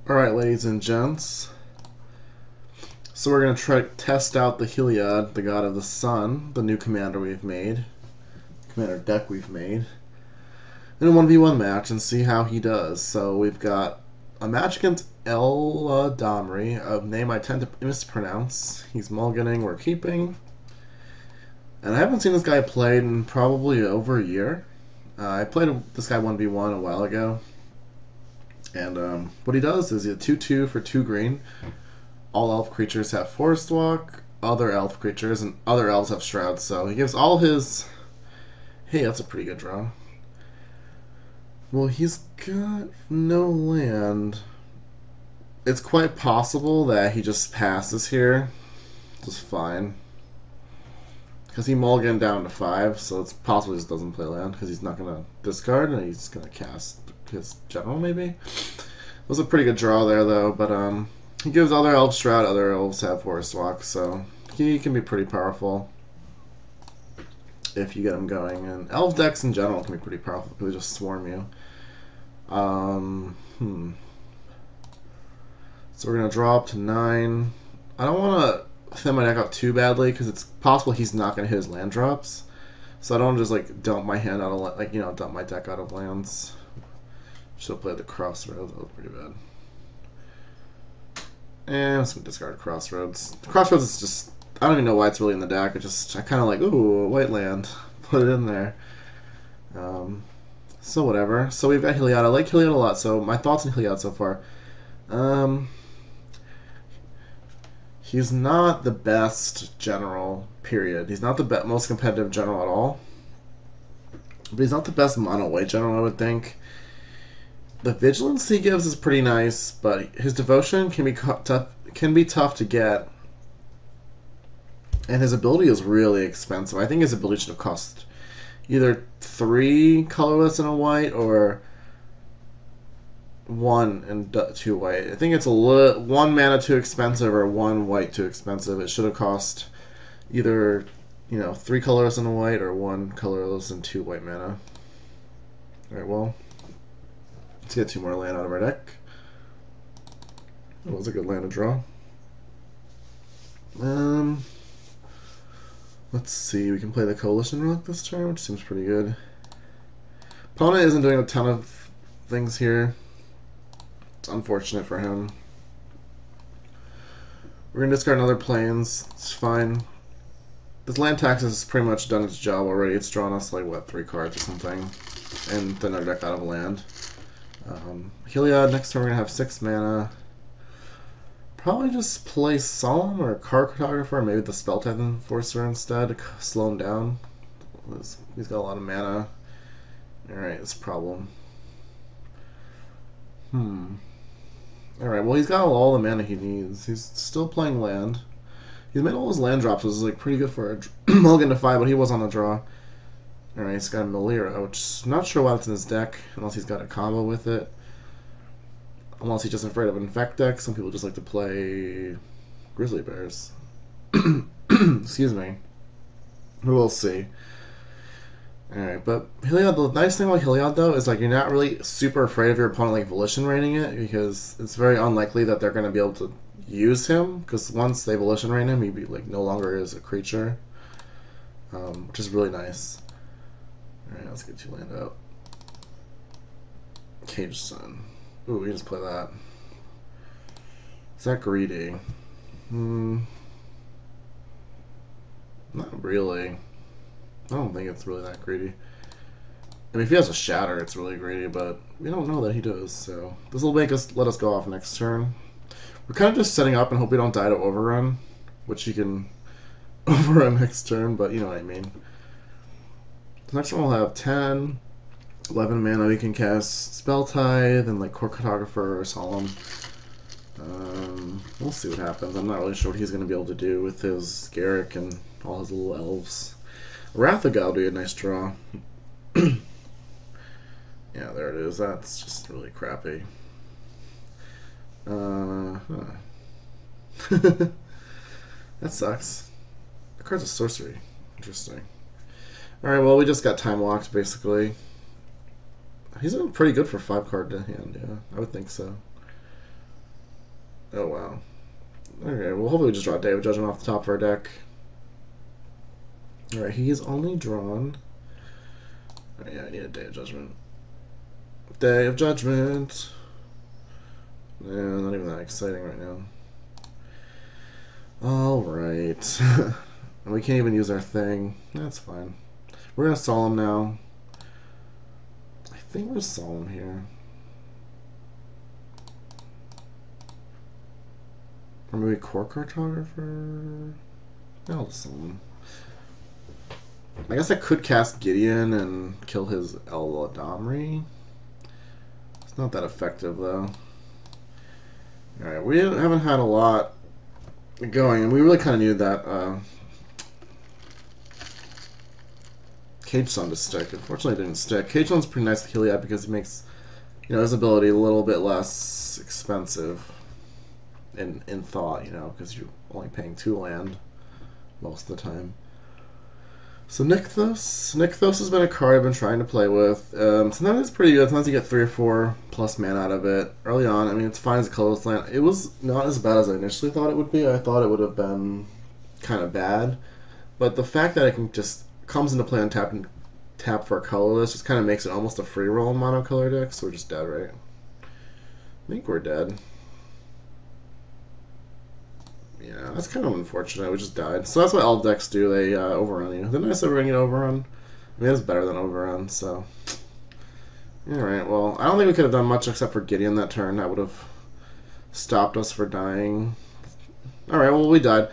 Alright, ladies and gents. So we're going to try to test out the Heliod, the god of the sun, the new commander we've made. Commander deck we've made. In a 1v1 match and see how he does. So we've got a match against Eladamri, a name I tend to mispronounce. He's mulliganing, we're keeping. And I haven't seen this guy played in probably over a year. I played this guy 1v1 a while ago. And what he does is he 2/2 for 2 green. All elf creatures have Forest Walk, other elf creatures, and other elves have Shrouds. So he gives all his... Hey, that's a pretty good draw. Well, he's got no land. It's quite possible that he just passes here. Just fine. Because he mulliganed down to 5, so it's possible he just doesn't play land, because he's not going to discard, and he's going to cast his general, maybe? It was a pretty good draw there, though, but he gives other elves Shroud, other elves have Forest Walk, so he can be pretty powerful if you get him going. And elf decks in general can be pretty powerful because they just swarm you. So we're going to draw up to 9. I don't want to thin my deck out too badly because it's possible he's not going to hit his land drops. So I don't just like dump my hand out of, like, you know, dump my deck out of lands. Should have played the Crossroads. That was pretty bad. And some discard Crossroads. Crossroads is just, I don't even know why it's really in the deck. I kind of like, ooh, white land. Put it in there. So whatever. So we've got Heliod. I like Heliod a lot. So my thoughts on Heliod so far. He's not the best general, period. He's not the most competitive general at all. But he's not the best mono-white general, I would think. The vigilance he gives is pretty nice, but his devotion can be tough to get, and his ability is really expensive. I think his ability should have cost either 3 colorless and a white or 1 and 2 white. I think it's 1 mana too expensive or 1 white too expensive. It should have cost either 3 colorless and a white or 1 colorless and 2 white mana. All right, well. Let's get 2 more land out of our deck. That was a good land to draw. Let's see. We can play the Coalition Relic this turn, which seems pretty good. Opponent isn't doing a ton of things here. It's unfortunate for him. We're going to discard another Plains. It's fine. This land tax has pretty much done its job already. It's drawn us, like, what, 3 cards or something. And thin our deck out of land. Heliod, next turn we're going to have 6 mana. Probably just play Solemn or Card Cartographer, maybe the Spell-Type Enforcer instead to slow him down. He's got a lot of mana. Alright, it's a problem. Alright, well, he's got all the mana he needs. He's still playing land. He's made all his land drops, which is like pretty good for a mulligan to 5, but he was on the draw. Alright, he's got a Melira, which I'm not sure why it's in his deck, unless he's got a combo with it. Unless he's just afraid of an Infect deck. Some people just like to play Grizzly Bears. Excuse me. We'll see. Alright, but Heliod, the nice thing about Heliod, though, is like you're not really super afraid of your opponent like Volition Raining it, because it's very unlikely that they're going to be able to use him, because once they Volition Rain him, he like no longer is a creature. Which is really nice. Alright, let's get 2 land out. Cage Sun. Ooh, we can just play that. Is that greedy? Not really. I don't think it's really that greedy. I mean, if he has a Shatter, it's really greedy, but we don't know that he does, so this will let us go off next turn. We're kind of just setting up and hope we don't die to Overrun, which you can Overrun next turn, but you know what I mean. The next one we'll have 10, 11 mana. We can cast Spell Tithe and like Core Cartographer or Solemn. We'll see what happens. I'm not really sure what he's going to be able to do with his Garrick and all his little elves. Wrath of God would be a nice draw. Yeah, there it is. That's just really crappy. That sucks. The card's a sorcery. Interesting. Alright, well, we just got time locked, basically. He's doing pretty good for 5 card to hand, yeah. I would think so. Oh, wow. Okay, well, hopefully we just draw Day of Judgment off the top of our deck. Alright, he's only drawn... Oh, yeah, I need a Day of Judgment. Day of Judgment! Yeah, not even that exciting right now. Alright. And we can't even use our thing. That's fine. We're gonna Solemn now. I think we're Solemn here. Or maybe Core Cartographer? No, I'll Solemn. I guess I could cast Gideon and kill his Eladamri. It's not that effective though. Alright, we haven't had a lot going, and we really kind of needed that Cage Sun to stick. Unfortunately, it didn't stick. Cage Sun's pretty nice with Heliod because it makes, you know, his ability a little bit less expensive in thought, you know, because you're only paying 2 land most of the time. So Nykthos. Nykthos has been a card I've been trying to play with. Sometimes it's pretty good. Sometimes you get 3 or 4 plus mana out of it. Early on, I mean, it's fine as a colorless land. It was not as bad as I initially thought it would be. I thought it would have been kind of bad. But the fact that it can just comes into play on tap and tap for a colorless just kind of makes it almost a free roll in monocolor deck. So we're just dead, right? I think we're dead. Yeah, that's kind of unfortunate. We just died. So that's what all decks do. They overrun you. Didn't I say we're going to get overrun? I mean, it's better than overrun, so... Alright, well, I don't think we could have done much except for Gideon that turn. That would have stopped us for dying. Alright, well, we died.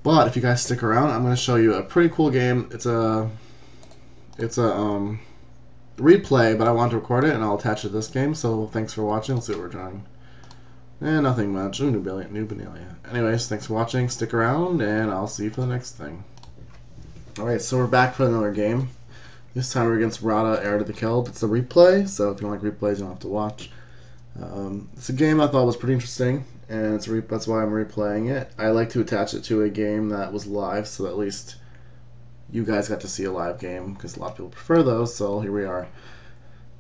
But if you guys stick around, I'm going to show you a pretty cool game. It's a replay, but I want to record it, and I'll attach it to this game. So thanks for watching. Let's see what we're drawing. Nothing much. Ooh, new Benelia. Anyways, thanks for watching. Stick around, and I'll see you for the next thing. Alright, so we're back for another game. This time we're against Radha, Heir to the Keld. It's a replay, so if you don't like replays, you don't have to watch. It's a game I thought was pretty interesting, and that's why I'm replaying it. I like to attach it to a game that was live, so at least you guys got to see a live game, because a lot of people prefer those, so here we are.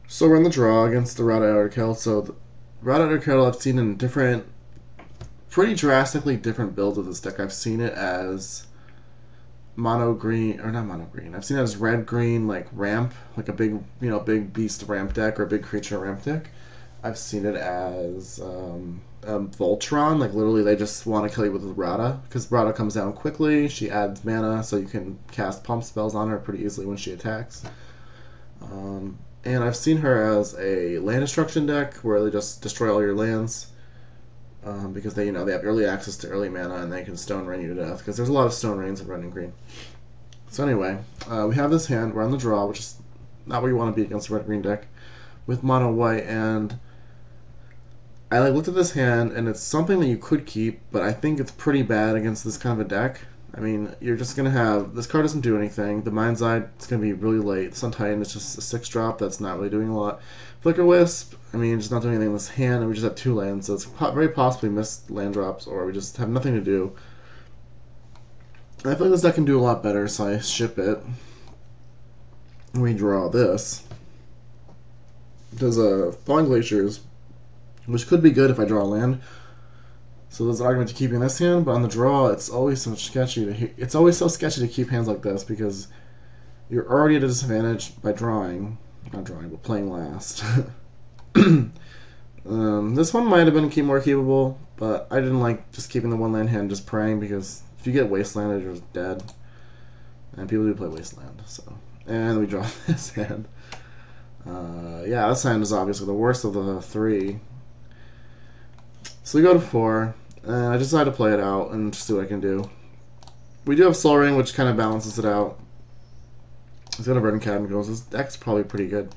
So we're in the draw against the Radha, Heir to the Keld. So Radha, Heir to the Keld I've seen in different, pretty drastically different builds of this deck. I've seen it as mono green, or not mono green. I've seen it as red green, like ramp, like a big, you know, big beast ramp deck or a big creature ramp deck. I've seen it as Voltron, like literally they just want to kill you with Radha because Radha comes down quickly. She adds mana, so you can cast pump spells on her pretty easily when she attacks. And I've seen her as a land destruction deck where they just destroy all your lands. Because they, you know, they have early access to early mana and they can stone rain you to death. Because there's a lot of stone rains in red and green. So anyway, we have this hand. We're on the draw, which is not where you want to be against a red green deck, with mono white. And I looked at this hand, and it's something that you could keep, but I think it's pretty bad against this kind of a deck. I mean, you're just gonna have this card doesn't do anything. The Mind's Eye is gonna be really late. Sun Titan is just a 6-drop that's not really doing a lot. Flicker Wisp, I mean, just not doing anything in this hand, and we just have 2 lands, so it's very possibly missed land drops, or we just have nothing to do. And I feel like this deck can do a lot better, so I ship it. We draw this. Does a Thawing Glaciers, which could be good if I draw a land. So there's an argument to keeping this hand, but on the draw, it's always so sketchy. It's always so sketchy to keep hands like this because you're already at a disadvantage by drawing. Not drawing, but playing last. This one might have been more keepable, but I didn't like just keeping the 1 land hand, just praying, because if you get Wastelanded, you're just dead. And people do play Wasteland, so. And we draw this hand. Yeah, this hand is obviously the worst of the 3. So we go to 4, and I decide to play it out and see what I can do. We do have Soul Ring, which kind of balances it out. He's got a Verdant Catacombs. This deck's probably pretty good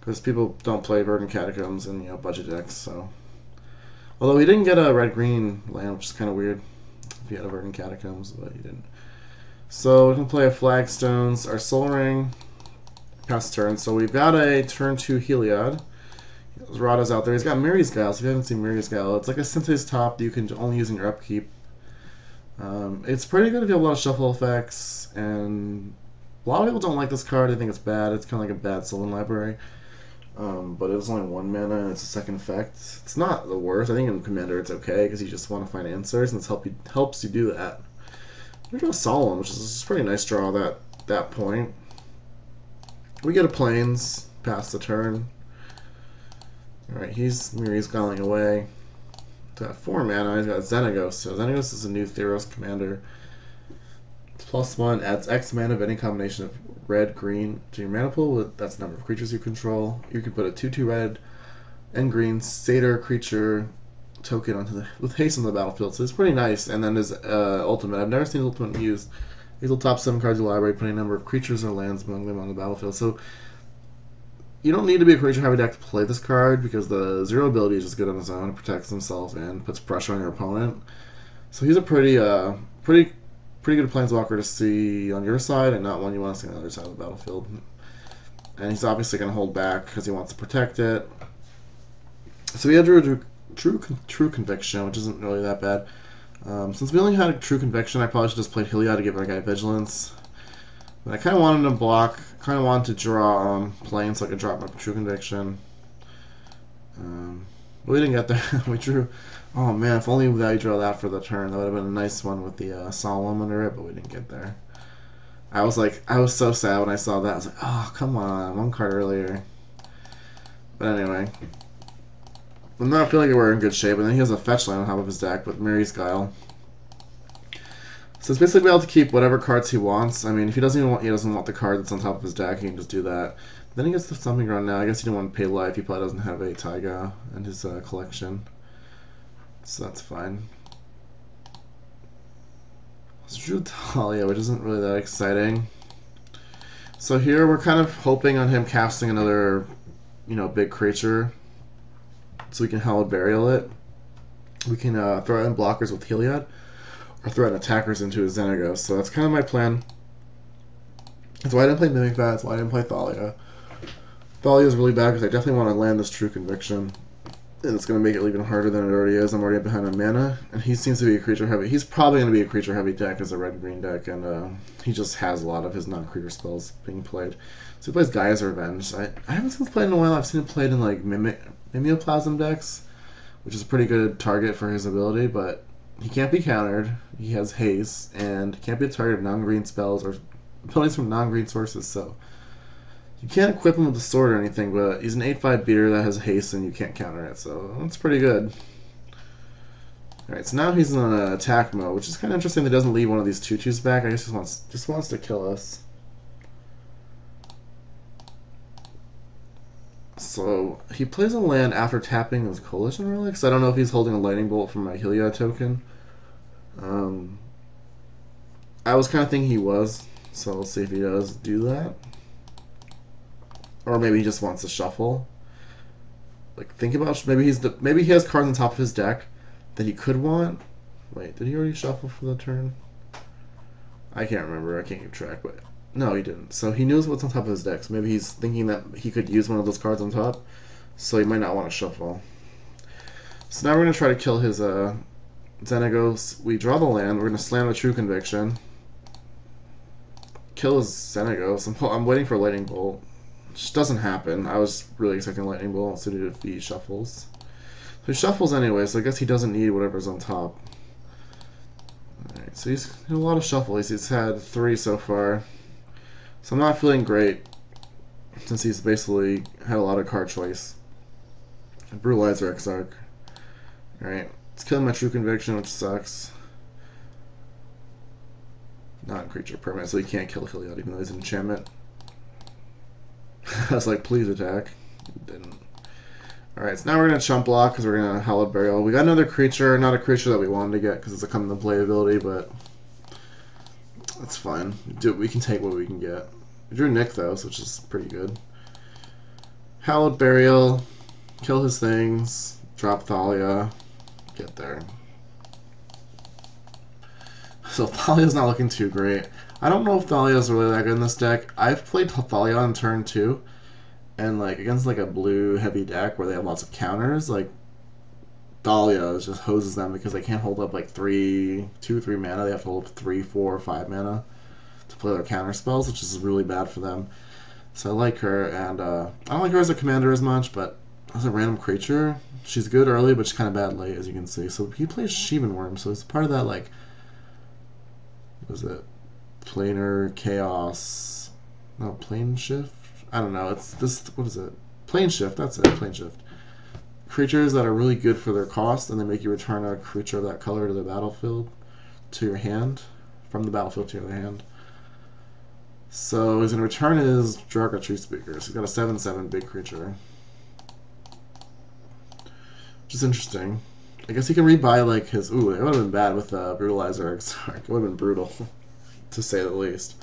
because people don't play Verdant Catacombs in, you know, budget decks. So, although he didn't get a red-green land, which is kind of weird. If he had a Verdant Catacombs, but he didn't. So we can play a Flagstones, our Soul Ring, pass turn. So we've got a turn 2 Heliod. Radha's out there. He's got Mary's Guile. So if you haven't seen Mary's Guile, it's like a Sensei's Top that you can only use in your upkeep. It's pretty good if you have a lot of shuffle effects, and a lot of people don't like this card. I think it's bad. It's kind of like a bad Sylvan Library. but it's only 1 mana and it's a second effect. It's not the worst. I think in Commander it's okay because you just want to find answers and it helps you do that. We draw Solemn, which is a pretty nice draw at that point. We get a Plains, pass the turn. Alright, he's going away. He's got 4 mana, he's got Xenagos. So Xenagos is a new Theros commander. +1 adds X mana of any combination of red, green to your mana pool. That's the number of creatures you control. You can put a 2/2 red and green satyr creature token with haste on the battlefield. So it's pretty nice. And then his ultimate. I've never seen his ultimate used. These will top 7 cards of your library, putting a number of creatures or lands among them on the battlefield. So you don't need to be a creature heavy deck to play this card because the 0 ability is just good on its own. It protects himself and puts pressure on your opponent. So he's a pretty good planeswalker to see on your side and not one you want to see on the other side of the battlefield. And he's obviously going to hold back because he wants to protect it. So we had True Conviction, which isn't really that bad. Since we only had a True Conviction, I probably should just play Heliod to give our guy Vigilance. But I kind of wanted to block, kind of wanted to draw Plains so I could drop my True Conviction. But we didn't get there. We drew. Oh man, if only we drew that for the turn. That would have been a nice one with the Solemn under it, but we didn't get there. I was so sad when I saw that. I was like, oh, come on, 1 card earlier. But anyway. I'm not feeling like we're in good shape, and then he has a fetch line on top of his deck with Mary's Guile. So it's basically be able to keep whatever cards he wants. I mean, if he doesn't want the card that's on top of his deck, he can just do that. Then he gets the Stomping Ground now. I guess he didn't want to pay life. He probably doesn't have a Taiga in his collection. So that's fine. So drew Talia, which isn't really that exciting. So here we're kind of hoping on him casting another, big creature. So we can Hallowed Burial it. We can throw in blockers with Heliod, or throw in attackers into his Xenagos. So that's kind of my plan. That's why I didn't play Mimic Bat. That's why I didn't play Thalia. Thalia is really bad because I definitely want to land this True Conviction. And it's going to make it even harder than it already is. I'm already behind on mana. And he seems to be a creature heavy. He's probably going to be a creature heavy deck as a red-green deck. And he just has a lot of his non-creature spells being played. So he plays Gaia's Revenge. I haven't seen him played in a while. I've seen him played in like Mimeoplasm decks, which is a pretty good target for his ability. But he can't be countered. He has haste. And can't be a target of non-green spells or abilities from non-green sources. So you can't equip him with a sword or anything, but he's an 8/5 beater that has haste and you can't counter it, so that's pretty good. Alright, so now he's in attack mode, which is kind of interesting that he doesn't leave one of these 2/2s back. I guess he just wants to kill us. So he plays a land after tapping his Coalition Relics. I don't know if he's holding a Lightning Bolt from my Heliod token. I was kind of thinking he was, so we'll see if he does do that. Or maybe he just wants to shuffle. Like, think about maybe he has cards on top of his deck that he could want. Wait, did he already shuffle for the turn? I can't remember. I can't keep track. But no, he didn't. So he knows what's on top of his deck. So maybe he's thinking that he could use one of those cards on top. So he might not want to shuffle. So now we're going to try to kill his Xenagos. We draw the land. We're going to slam the True Conviction. Kill his Xenagos. I'm waiting for a Lightning Bolt. Which doesn't happen. I was really expecting Lightning Bolt suited if he shuffles. So he shuffles anyway, so I guess he doesn't need whatever's on top. Alright, so he's had a lot of shuffle. He's had 3 so far. So I'm not feeling great since he's basically had a lot of card choice. Brutalizer Exarch. Alright, it's killing my True Conviction, which sucks. Non-creature permanent, so he can't kill Heliod even though he's an enchantment. I was like, please attack. Didn't. Alright, so now we're going to chump block because we're going to Hallowed Burial. We got another creature, not a creature that we wanted to get because it's a come into play ability, but that's fine. We can take what we can get. We drew Nick though, which is pretty good. Hallowed Burial, kill his things, drop Thalia, get there. So Thalia's not looking too great. I don't know if Thalia's really that good in this deck. I've played Thalia on turn 2, and like against like a blue heavy deck where they have lots of counters, like Thalia just hoses them because they can't hold up like 2 or 3 mana. They have to hold up 3, 4, or 5 mana to play their counter spells, which is really bad for them. So I like her, and I don't like her as a commander as much, but as a random creature, she's good early, but she's kind of bad late, as you can see. So he plays Sheevan Worm, so it's part of that, like, what is it? Planar Chaos. No, Plane Shift? I don't know. It's this, what is it? Plane Shift, that's it, Plane Shift. Creatures that are really good for their cost, and they make you return a creature of that color to the battlefield, to your hand, from the battlefield to your hand. So he's going to return his Draga Tree Speaker. So he's got a 7/7 big creature. Which is interesting. I guess he can rebuy like his... Ooh, it would have been bad with Brutalizer Exarch. It would have been brutal, to say the least.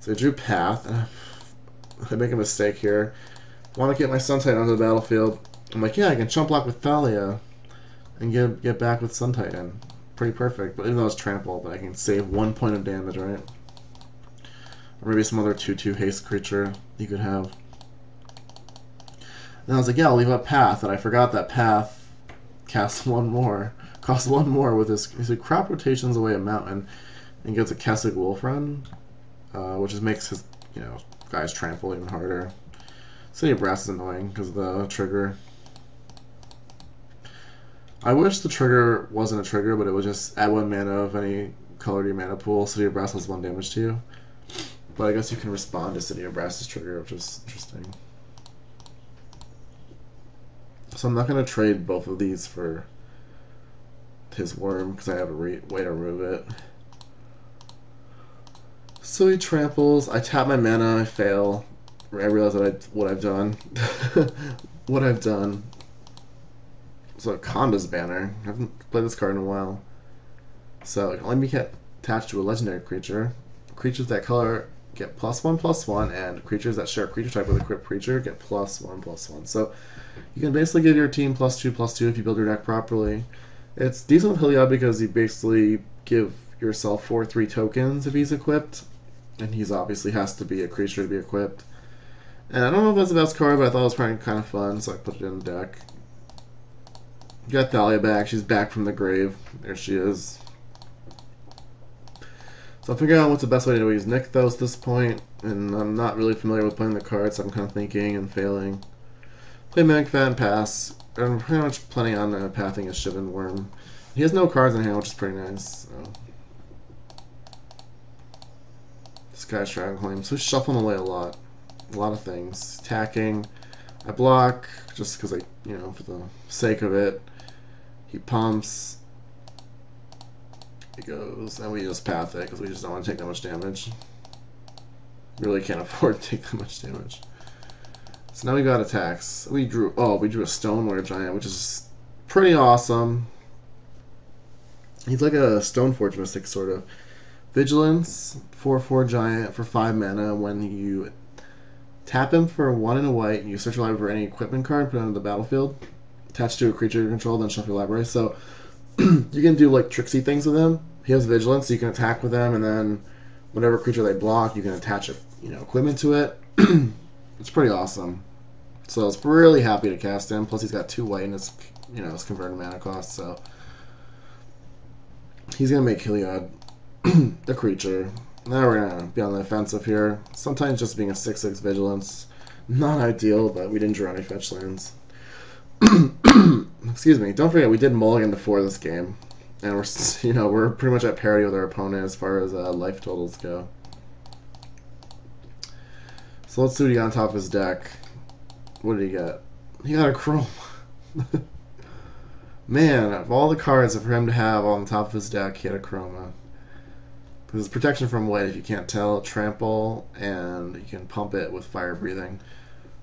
So I drew Path. I make a mistake here. I want to get my Sun-Titan onto the battlefield. I'm like, yeah, I can chump block with Thalia and get back with Sun-Titan. Pretty perfect. But even though it's trample, but I can save 1 point of damage, right? Or maybe some other 2/2 haste creature you could have. And I was like, yeah, I'll leave up Path, and I forgot that Path costs 1 more with his. He crop rotations away a mountain and gets a Kessig Wolf Run, which just makes his guys trample even harder. City of Brass is annoying because of the trigger. I wish the trigger wasn't a trigger, but it was just add 1 mana of any color to your mana pool. City of Brass has 1 damage to you. But I guess you can respond to City of Brass's trigger, which is interesting. So I'm not going to trade both of these for his worm, because I have a way to remove it. So he tramples, I tap my mana, I fail. I realize that what I've done. What I've done. So Conda's Banner. I haven't played this card in a while. So it can only be attached to a legendary creature. Creatures that color get +1/+1, and creatures that share a creature type with a equipped creature get +1/+1. So you can basically give your team +2/+2 if you build your deck properly. It's decent with Heliod because you basically give yourself 4/3 tokens if he's equipped, and he's obviously has to be a creature to be equipped. And I don't know if that's the best card, but I thought it was probably kind of fun, so I put it in the deck. Got Thalia back. She's back from the grave. There she is. So I'm figuring out what's the best way to use Nykthos at this point, and I'm not really familiar with playing the cards, so I'm kind of thinking and failing. Play Magfat and pass. I'm pretty much planning on pathing a Sheevan Worm. He has no cards in hand, which is pretty nice. So. Sky Dragon Claim. So we shuffle him away a lot of things. Attacking. I block just because for the sake of it. He pumps. He goes, and we just path it because we just don't want to take that much damage. Really can't afford to take that much damage. So now we got attacks. We drew a Stoneware Giant, which is pretty awesome. He's like a Stoneforge Mystic sort of. Vigilance, 4/4 Giant for 5 mana. When you tap him for 1 and a white, and you search your library for any equipment card, put it on the battlefield, attached to a creature you control, then shuffle your library. So you can do like tricksy things with him. He has Vigilance, so you can attack with him, and then whatever creature they block, you can attach equipment to it. It's pretty awesome. So I was really happy to cast him. Plus he's got 2 white and his his converted mana cost, so he's gonna make Heliod the creature. Now we're gonna be on the offensive here. Sometimes just being a 6/6 Vigilance, not ideal, but we didn't draw any fetch lands. Excuse me. Don't forget we did mulligan before this game, and we're pretty much at parity with our opponent as far as life totals go. So let's see what he got on top of his deck. What did he get? He got a Chrome. Man, of all the cards for him to have on the top of his deck, he had a Chroma. Because it's protection from white, if you can't tell, trample, and you can pump it with fire breathing.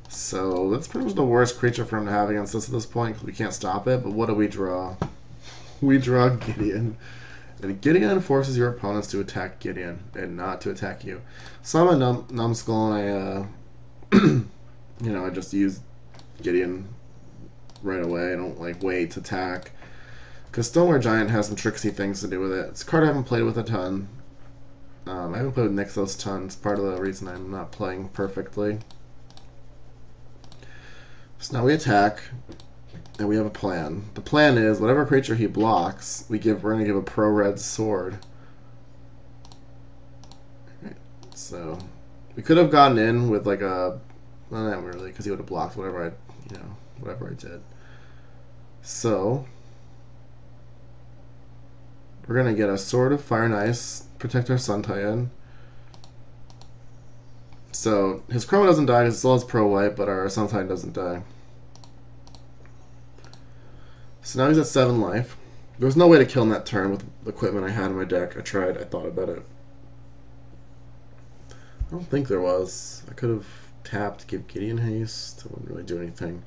So that's pretty much the worst creature for him to have against us at this point, because we can't stop it. But what do we draw? We draw Gideon. And Gideon forces your opponents to attack Gideon, and not to attack you. So I'm a numbskull, and I I just use Gideon right away. I don't wait to attack. Because Stoneware Giant has some tricksy things to do with it. It's a card I haven't played with a ton. I haven't played with Nykthos a ton. It's part of the reason I'm not playing perfectly. So now we attack, and we have a plan. The plan is, whatever creature he blocks, we're going to give a pro-red sword. Right. So We could have gotten in with like a, well, not really, because he would have blocked whatever whatever I did. So we're gonna get a Sword of Fire and Ice, protect our Sun Titan. So his Chroma doesn't die because it still has Pro White, but our Sun Titan doesn't die. So now he's at 7 life. There was no way to kill him that turn with the equipment I had in my deck. I tried, I thought about it. I don't think there was. I could have tapped, give Gideon haste. It wouldn't really do anything.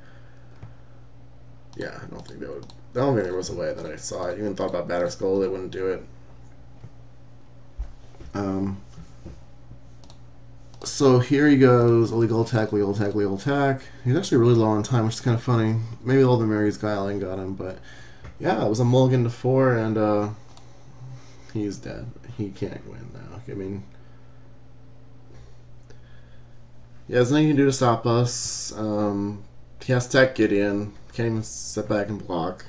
Yeah, I don't think they would. I don't think there was a way that I saw it. Even thought about Batter Skull, they wouldn't do it. So here he goes, legal attack, legal attack, legal attack. He's actually really low on time, which is kind of funny. Maybe all the Mary's Guiling got him, but yeah, it was a mulligan to 4, and he's dead. He can't win now. I mean, yeah, there's nothing he can do to stop us. He has to attack Gideon. Can't even sit back and block.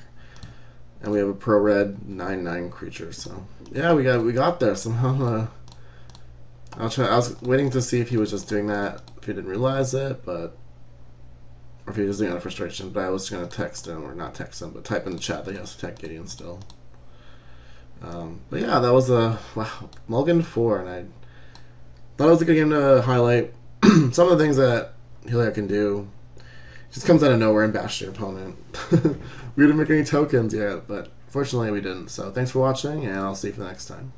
And we have a pro red 9/9 creature. So yeah, we got there somehow. I was waiting to see if he was just doing that, if he didn't realize it, or if he was doing it out of frustration. But I was going to text him, or not text him, but type in the chat that he has to attack Gideon still. But yeah, that was a mulligan 4, and I thought it was a good game to highlight some of the things that Heliod can do. Just comes out of nowhere and bashes your opponent. We didn't make any tokens yet, but fortunately we didn't. So thanks for watching, and I'll see you for the next time.